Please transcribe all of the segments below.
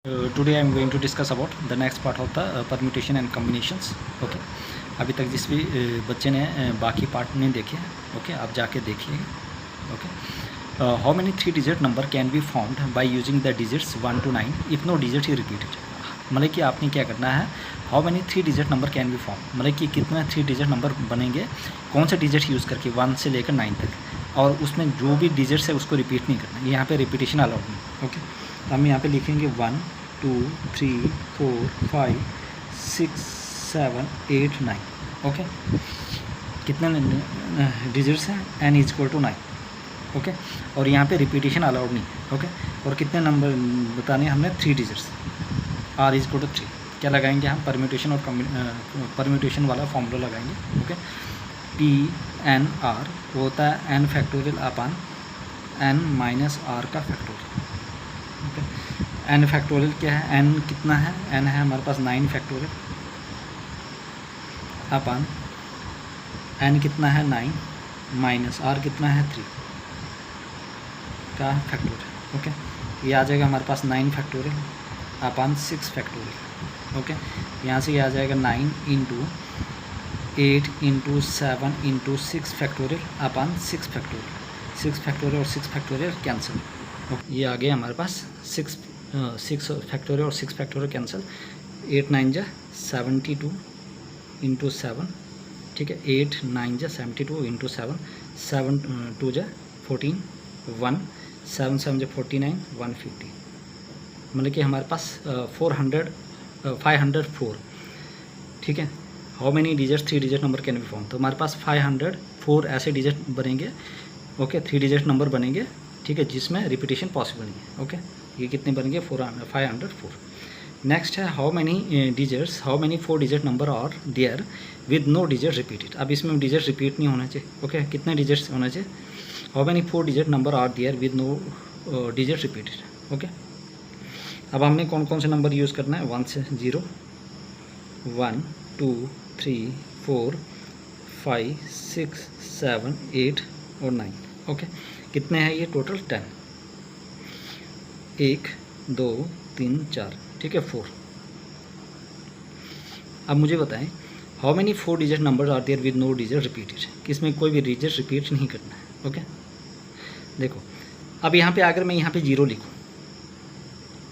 Today I am going to discuss about the next part of the permutation and combinations. Okay, अभी तक जिस भी बच्चे ने बाकी पार्ट नहीं देखे, ओके आप जाके देखिए. Okay, how many 3-digit number can be formed by using the digits 1 to 9 if no digit is repeated. मतलब कि आपने क्या करना है, how many 3-digit number can be form, मतलब कि कितने 3-digit नंबर बनेंगे, कौन से डिजिट यूज़ करके 1 से लेकर 9 तक, और उसमें जो भी डिजिट्स है उसको रिपीट नहीं करना. यहाँ पे रिपीटेशन अलाउड नहीं. ओके, हम यहाँ पे लिखेंगे 1 2 3 4 5 6 7 8 9. ओके, कितने डिजिट्स हैं, n is equal to 9. Okay, और यहाँ पे रिपीटेशन अलाउड नहीं. ओके, और कितने नंबर बताने हमने 3 digits, r is equal to 3. क्या लगाएंगे हम, परम्यूटेशन और परम्यूटेशन वाला फॉर्मूला लगाएंगे. ओके, पी एन आर होता है n factorial upon n minus r का फैक्टोरियल. ओके, n फैक्टोरियल क्या है, n कितना है, n है हमारे पास 9 फैक्टोरियल अपान n कितना है 9 माइनस r कितना है 3 का फैक्टोरियल. ओके, ये आ जाएगा हमारे पास 9 फैक्टोरियल अपान 6 फैक्टोरियल. ओके, यहाँ से ये आ जाएगा 9 इंटू 8 इंटू 7 इंटू 6 फैक्टोरियल अपान 6 फैक्टोरियल. 6 फैक्टोरियल और 6 फैक्टोरियल कैंसिल. ये आ गया हमारे पास 6 फैक्टोरियल और 6 फैक्टोरियल कैंसिल. 8 9 जा 72 इंटू 7. ठीक है, 8 9 जा 72 इंटू 7. 7 2 जा 14 1 7 7 जा 49 150. मतलब कि हमारे पास 504. ठीक है, how many digit 3-digit number can be form, तो हमारे पास 504 ऐसे डिजिट बनेंगे. ओके, 3-digit नंबर बनेंगे. ठीक है, जिसमें रिपीटेशन पॉसिबल नहीं है. ओके, ये कितने बनेंगे 504. नेक्स्ट है how many digits, how many 4-digit number are there with no digit repeated. अब इसमें डिजिट रिपीट नहीं होना चाहिए. ओके, कितने डिजिट्स होना चाहिए, how many 4-digit number are there with no digit repeated. Okay, अब हमने कौन कौन से नंबर यूज़ करना है, 1 से 0 1 2 3 4 5 6 7 8 और 9. ओके, कितने हैं ये टोटल 10. 1 2 3 4. ठीक है, 4. अब मुझे बताएं how many 4-digit number are there with no digit repeated, किसमें कोई भी डिजिट रिपीट नहीं करना है. ओके, देखो अब यहाँ पे अगर मैं यहाँ पे 0 लिखूँ,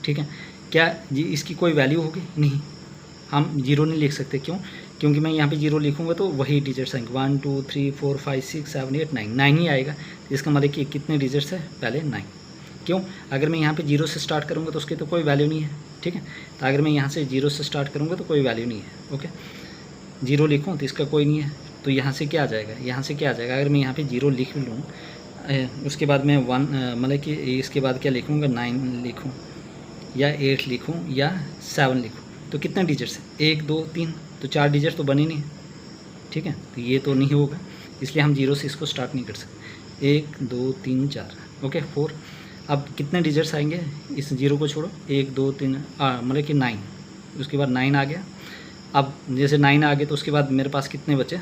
ठीक है, क्या जी इसकी कोई वैल्यू होगी, नहीं, हम 0 नहीं लिख सकते. क्यों, क्योंकि मैं यहाँ पे 0 लिखूँगा तो वही डिजिट्स आएंगे 1 2 3 4 5 6 7 8 9. 9 ही आएगा. इसका मतलब कि कितने डिजिट्स है, पहले 9. क्यों, अगर मैं यहाँ पे 0 से स्टार्ट करूँगा तो उसकी तो कोई वैल्यू नहीं है. ठीक है, तो अगर मैं यहाँ से 0 से स्टार्ट करूँगा तो कोई वैल्यू नहीं है. ओके, 0 लिखूँ तो इसका कोई नहीं है, तो यहाँ से क्या आ जाएगा, यहाँ से क्या आ जाएगा, अगर मैं यहाँ पे 0 लिख लूँ उसके बाद मैं 1 मतलब कि इसके बाद क्या लिखूँगा, 9 लिखूँ या 8 लिखूँ या 7 लिखूँ, तो कितने डिजिट्स हैं, 1 2 3, तो 4 डिजिट तो बने नहीं. ठीक है, तो ये तो नहीं होगा, इसलिए हम 0 से इसको स्टार्ट नहीं कर सकते. 1 2 3 4. ओके, 4. अब कितने डिजिट्स आएंगे, इस 0 को छोड़ो, 1 2 3 मतलब कि 9. उसके बाद 9 आ गया. अब जैसे 9 आ गए तो उसके बाद मेरे पास कितने बचे,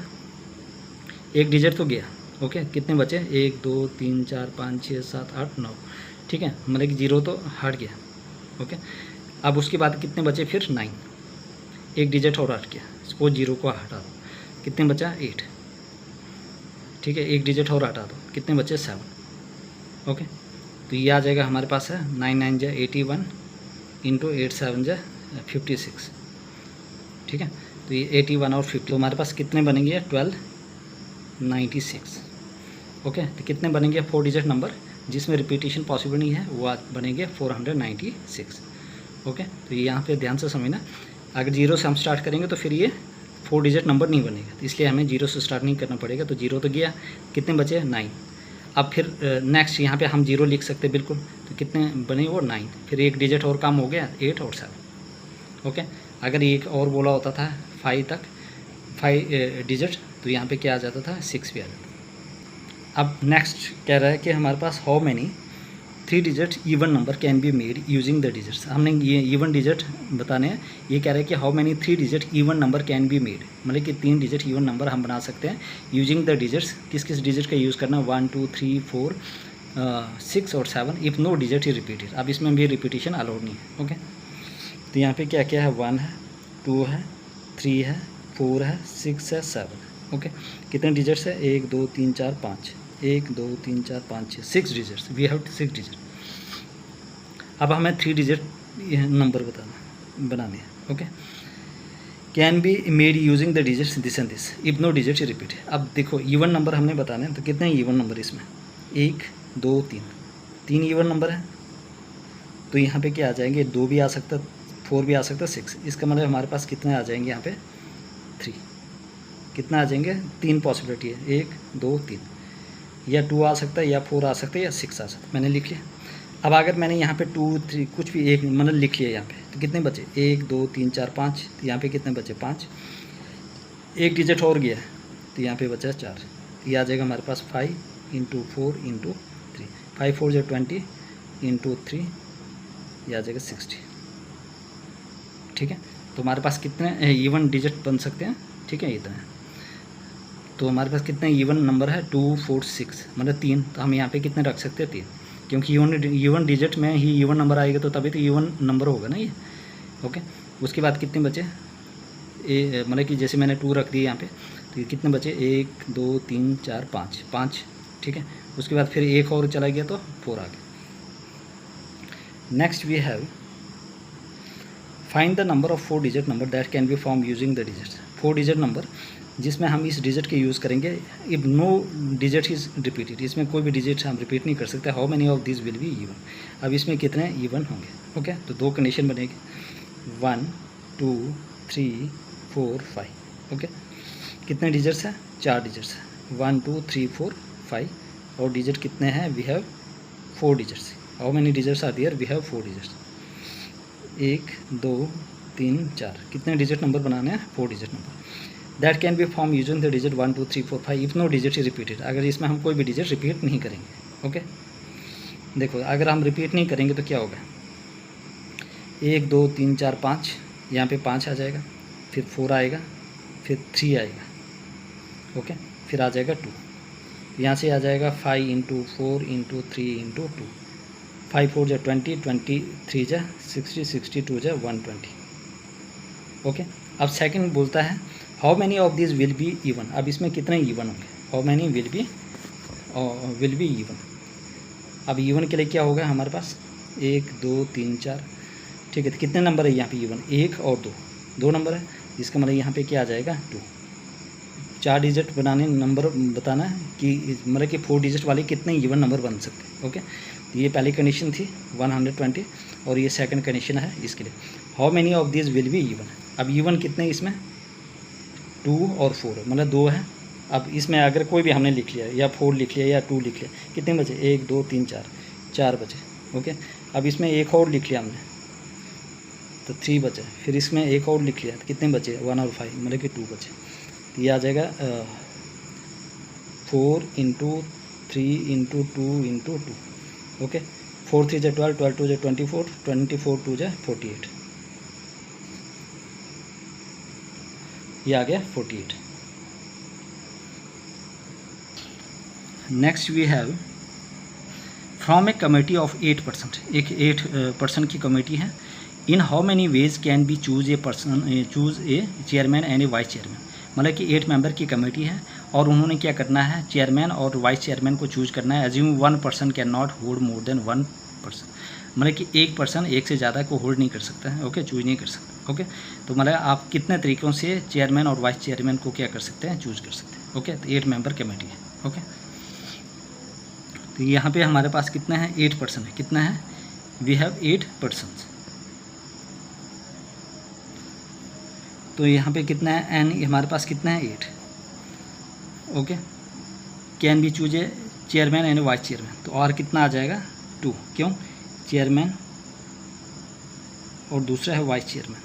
एक डिजिट तो गया. ओके, कितने बचे, 1 2 3 4 5 6 7 8 9. ठीक है, मतलब कि 0 तो हट गया. ओके, अब उसके बाद कितने बचे, फिर 9, एक डिजिट और हट गया, सपोज 0 को हटा दो, कितने बचा 8. ठीक है, एक डिजिट और हटा दो, कितने बचे 7. ओके, तो ये आ जाएगा हमारे पास है 9 9 जा 81 इंटू 8 7 जा 56. ठीक है, तो ये 81 और 50, तो हमारे पास कितने बनेंगे 1296. ओके, तो कितने बनेंगे 4-digit नंबर जिसमें रिपीटेशन पॉसिबल नहीं है, वो बनेंगे 496. ओके, तो ये यहाँ पे ध्यान से समझना, अगर 0 से हम स्टार्ट करेंगे तो फिर ये 4-digit नंबर नहीं बनेगा, तो इसलिए हमें 0 से स्टार्ट नहीं करना पड़ेगा. तो 0 तो गया, कितने बचे 9. अब फिर नेक्स्ट यहाँ पे हम 0 लिख सकते बिल्कुल, तो कितने बने वो 9, फिर एक डिजिट और कम हो गया 8 और 7. ओके, अगर एक और बोला होता था 5 तक, 5 डिजिट, तो यहाँ पे क्या आ जाता था 6 भी आ जाता. अब नेक्स्ट कह रहा है कि हमारे पास how many 3-digit even number can be made using the digits. हमने ये इवन डिजिट बताने हैं. ये कह रहा है कि how many 3-digit even number can be made, मतलब कि 3-digit इवन नंबर हम बना सकते हैं यूजिंग द डिजिट्स. किस किस डिजिट का यूज़ करना, 1 2 3 4 6 और 7 if no digit is repeated. अब इसमें भी रिपीटेशन अलाउड नहीं है. ओके, तो यहाँ पे क्या क्या है, 1 है, 2 है, 3 है, 4 है, 6 है, 7 है। ओके, कितने डिजिट्स है, 1 2 3 4 5, 1 2 3 4 5 6, 6 डिजिट्स, वी हैव 6 डिजिट। अब हमें 3 डिजिट नंबर बनाने हैं। Okay, can be made using the digits this and this if no digit repeat. अब देखो इवन नंबर हमने बताने हैं, तो कितने इवन नंबर इसमें, 1 2 3 इवन नंबर है। तो यहाँ पे क्या आ जाएंगे, 2 भी आ सकता, 4 भी आ सकता, 6। इसका मतलब हमारे पास कितने आ जाएंगे यहाँ पे, 3। कितना आ जाएंगे, 3 पॉसिबिलिटी है, 1 2 3, या 2 आ सकता है, या 4 आ सकता है, या 6 आ सकता है। मैंने लिख लिया। अब अगर मैंने यहाँ पे 2 3 कुछ भी एक मतलब लिख लिया यहाँ पे, तो कितने बचे, 1 2 3 4 5, तो यहाँ पे कितने बचे, 5। एक डिजिट और गया, तो यहाँ पे बचा 4। तो ये आ जाएगा हमारे पास 5 × 4 × 3, 5 4 जो 20 × 3, ये आ जाएगा 60। ठीक है, तो हमारे पास कितने इवन डिजिट बन सकते हैं, ठीक है, इतना है। तो हमारे पास कितने इवन नंबर है, 2 4 6, मतलब 3। तो हम यहाँ पे कितने रख सकते हैं, 3, क्योंकि इवन डिजिट में ही इवन नंबर आएगा, तो तभी तो इवन नंबर होगा ना ये। ओके, उसके बाद कितने बचे, मतलब कि जैसे मैंने 2 रख दिए यहाँ पे, तो ये कितने बचे, 1 2 3 4 5। ठीक है, उसके बाद फिर एक और चला गया, तो 4 आ गया। Next we have find the number of 4 digit number that can be form using the digit. 4 digit number जिसमें हम इस डिजिट के यूज़ करेंगे if no digit is repeated. इसमें कोई भी डिजिट हम रिपीट नहीं कर सकते। How many of this will be even. अब इसमें कितने इवन होंगे। ओके, तो 2 कंडीशन बनेगी, 1 2 3 4 5। ओके, कितने डिजिट्स हैं, 4 डिजिट्स हैं, 1 2 3 4 5। और डिजिट कितने हैं, we have 4 digits. How many digits are there, we have 4 digits. 1 2 3 4, कितने डिजिट नंबर बनाने हैं, 4 digit number. That can be form using the digit 1 2 3 4 5 if no digit is repeated. अगर इसमें हम कोई भी डिजिट रिपीट नहीं करेंगे। ओके, देखो अगर हम रिपीट नहीं करेंगे तो क्या होगा, 1 2 3 4 5, यहाँ पे 5 आ जाएगा, फिर 4 आएगा, फिर 3 आएगा। ओके, फिर आ जाएगा 2, यहाँ से आ जाएगा 5 × 4 × 3 × 2, 5 4 जा 20, 23 जा 60, 62 जा 120। ओके, अब सेकंड बोलता है how many of this will be even. अब इसमें कितने इवन होंगे, how many will be even. अब इवन के लिए क्या होगा हमारे पास, 1 2 3 4। ठीक है, तो कितने नंबर है यहाँ पे इवन, 1 और 2 नंबर है। इसका मतलब यहाँ पे क्या आ जाएगा, 2। 4 डिजिट बनाने नंबर बताना है कि मतलब कि 4 डिजिट वाले कितने इवन नंबर बन सकते हैं। ओके, तो ये पहली कंडीशन थी 120, और ये सेकंड कंडीशन है इसके लिए, how many of this will be even. अब इवन कितने इसमें, 2 और 4, मतलब 2 है। अब इसमें अगर कोई भी हमने लिख लिया, या 4 लिख लिया, या 2 लिख लिया, कितने बचे, 1 2 3 4 बचे। ओके, अब इसमें एक और लिख लिया हमने, तो 3 बचे। फिर इसमें एक और लिख लिया, तो कितने बचे, 1 और 5, मतलब कि 2 बचे। तो ये आ जाएगा 4 × 3 × 2 × 2। ओके, 4 3 जा 12, 12 2 जा 24, 24 2 जा 48। ये आ गया 48। Next we have from a committee of 8%। एक 8% की कमेटी है। In how many ways can be choose a chairman and a vice chairman. मतलब कि 8 मेंबर की कमेटी है, और उन्होंने क्या करना है, चेयरमैन और वाइस चेयरमैन को चूज करना है। Assume 1 person can not hold more than 1 person. मतलब कि एक पर्सन एक से ज़्यादा को होल्ड नहीं कर सकता है। ओके, चूज नहीं कर सकता। ओके, तो मतलब आप कितने तरीक़ों से चेयरमैन और वाइस चेयरमैन को क्या कर सकते हैं, चूज कर सकते हैं। ओके, तो 8 मेंबर कमेटी है। ओके, तो यहाँ पे हमारे पास कितना है, 8 पर्सन है। कितना है, वी हैव 8 पर्सन्स। तो यहाँ पे कितना है, एन हमारे पास कितना है, 8। Okay, can be choose a chairman and vice chairman. तो और कितना आ जाएगा, 2। क्यों, चेयरमैन और दूसरा है वाइस चेयरमैन।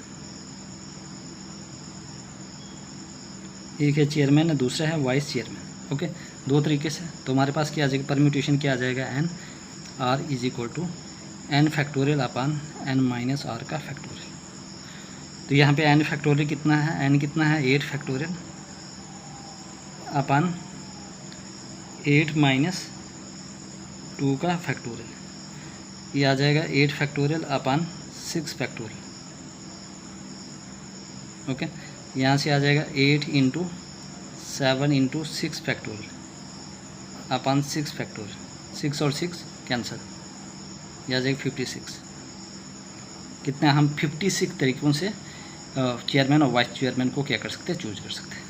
एक है चेयरमैन और दूसरा है वाइस चेयरमैन। ओके, 2 तरीके से। तो हमारे पास क्या आ जाएगा, परम्यूटेशन क्या आ जाएगा, n r is equal to n factorial upon n minus r का फैक्टोरियल। तो यहाँ पे एन फैक्टोरियल कितना है, एन कितना है, 8 फैक्टोरियल अपान 8 माइनस 2 का फैक्टोरियल। ये आ जाएगा 8 फैक्टोरियल अपान 6 फैक्टोरियल। ओके, यहाँ से आ जाएगा 8 इंटू 7 इंटू 6 फैक्टोरियल अपन 6 फैक्टोरियल, 6 और 6 कैंसिल, यह आ जाएगा 56। कितना हम 56 तरीक़ों से चेयरमैन और वाइस चेयरमैन को क्या कर सकते हैं, चूज कर सकते हैं।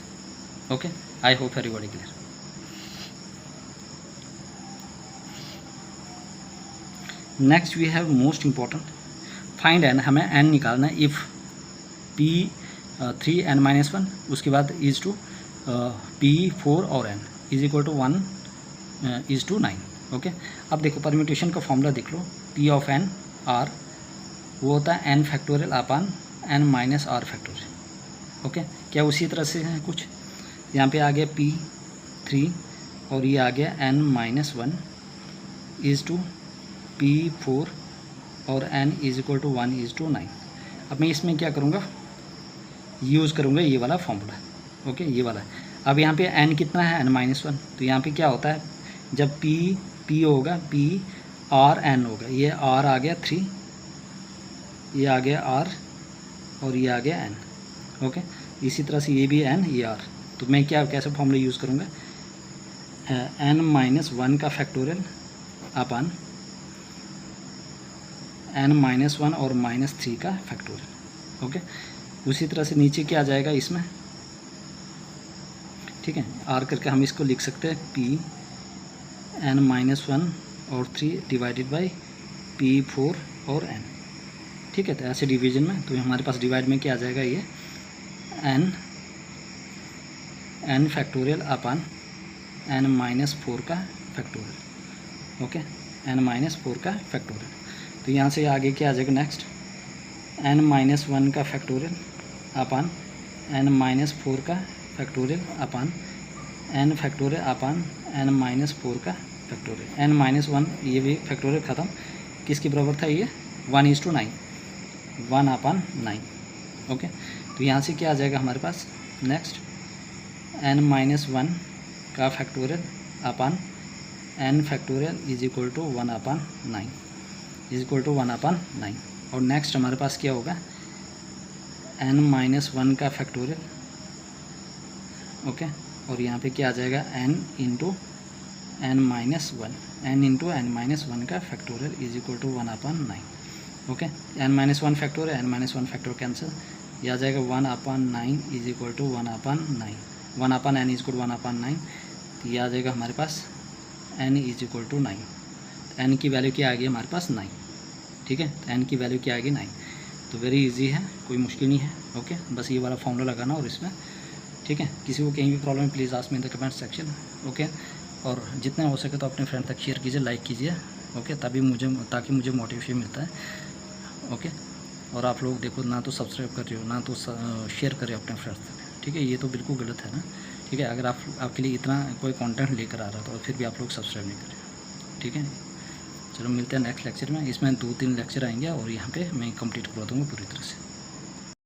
Okay, I hope everybody clear. Next we have most important find n, हमें एन निकालना है। इफ़ पी 3 n-1 उसके बाद इज़ टू P4 और n is equal to 1 is to 9। Okay, अब देखो परम्यूटेशन का फॉर्मूला देख लो, P ऑफ n r वो होता है n factorial upon n minus r factorial. Okay, क्या उसी तरह से है कुछ, यहाँ पे आ गया P3 और ये आ गया n-1 इज़ टू P4 और n is equal to 1 is to 9। अब मैं इसमें क्या करूँगा, यूज़ करूँगा ये वाला फॉर्मूला। ओके, ये वाला। अब यहाँ पे n कितना है, n-1, तो यहाँ पे क्या होता है, जब P होगा P R n होगा, ये R आ गया 3, ये आ गया R और ये आ गया n। ओके, इसी तरह से ये भी n, ये R। तो मैं क्या कैसे फॉर्मूला यूज़ करूँगा, n-1 का फैक्टोरियल अपन n-1 और -3 का फैक्टोरियल। ओके, उसी तरह से नीचे क्या आ जाएगा इसमें, ठीक है, R करके हम इसको लिख सकते हैं P n-1 और 3 डिवाइडेड बाई P4 और n। ठीक है, तो ऐसे डिवीजन में, तो हमारे पास डिवाइड में क्या आ जाएगा, ये n फैक्टोरियल अपन n-4 का फैक्टोरियल। ओके, n-4 का फैक्टोरियल। तो यहाँ से आगे क्या आ जाएगा, नेक्स्ट n-1 का फैक्टोरियल अपन n-4 का फैक्टोरियल अपन n फैक्टोरियल अपन n-4 का फैक्टोरियल। n-1 ये भी फैक्टोरियल ख़त्म, किसके बराबर था ये, 1:9, 1/9। ओके, तो यहाँ से क्या आ जाएगा हमारे पास, नेक्स्ट n-1 का factorial upon n factorial is equal to 1/9 is equal to 1/9। और नेक्स्ट हमारे पास क्या होगा, n-1 का फैक्टोरियल। ओके, और यहाँ पे क्या आ जाएगा, n into n-1, n into n-1 का factorial is equal to 1/9। Okay, n-1 factorial, n-1 factor cancel, यह आ जाएगा 1/9 is equal to 1/9, 1/n is equal to 1/9। तो यह आ जाएगा हमारे पास n is equal to 9। n की वैल्यू क्या आ गई हमारे पास, 9। ठीक है, तो n की वैल्यू क्या आ गई, 9। तो वेरी इजी है, कोई मुश्किल नहीं है। ओके, बस ये वाला फॉर्मूला लगाना और इसमें, ठीक है, किसी को कहीं भी प्रॉब्लम है please ask me in the comment section. Okay, और जितना हो सके तो अपने फ्रेंड तक शेयर कीजिए, लाइक कीजिए। ओके, ताकि मुझे मोटिवेशन मिलता है। ओके, और आप लोग देखो ना तो सब्सक्राइब कर रहे हो, ना तो शेयर करें अपने फ्रेंड्स तक। ठीक है, ये तो बिल्कुल गलत है ना। ठीक है, अगर आपके लिए इतना कोई कंटेंट लेकर आ रहा था और फिर भी आप लोग सब्सक्राइब नहीं करें। ठीक है, चलो मिलते हैं नेक्स्ट लेक्चर में। इसमें 2-3 लेक्चर आएंगे और यहाँ पे मैं कंप्लीट करवा दूँगा पूरी तरह से।